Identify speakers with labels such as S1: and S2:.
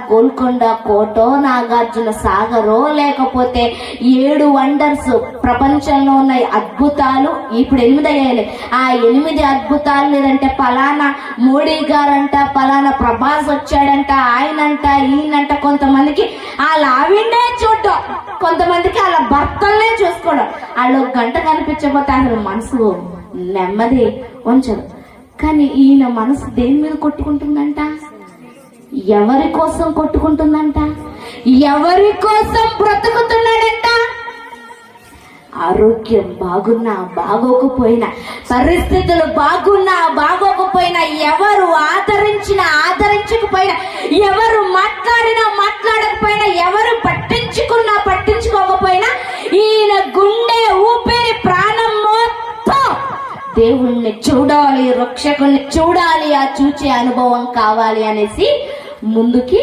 S1: గోల్కొండ కోటో, నాగార్జున సాగరో, లేకపోతే 7 వండర్స్ ప్రపంచంలో ఉన్న అద్భుతాలు ఇప్పుడు 8 అయ్యాయి. ఆ 8 అద్భుతాలు లేదంటే పలానా మోడీ గారంట, పలానా ప్రభాస్ వచ్చాడంట, ఆయనంట, ఈయనంట. కొంతమందికి వాళ్ళ ఆవిడనే చూడటం, కొంతమందికి వాళ్ళ భర్తలనే చూసుకోవడం. వాళ్ళు గంట కనిపించకపోతే అసలు మనసు నెమ్మది ఉంచదు. కానీ ఈయన మనసు దేని మీద కొట్టుకుంటుందంట? ఎవరి కోసం కొట్టుకుంటుందంట? ఎవరి కోసం బ్రతుకుతున్నాడంట? ఆరోగ్యం బాగున్నా బాగోకపోయినా, పరిస్థితులు బాగున్నా బాగోకపోయినా, ఎవరు ఆదరించినా ఆదరించకపోయినా, ఎవరు మాట్లాడినా మాట్లాడకపోయినా, ఎవరు పట్టించుకున్నా పట్టించుకోకపోయినా, ఈయన గుండె ఊపిరి ప్రాణం మొత్తం దేవుణ్ణి చూడాలి, రక్షకుల్ని చూడాలి, ఆ చూచే అనుభవం కావాలి అనేసి ముందుకి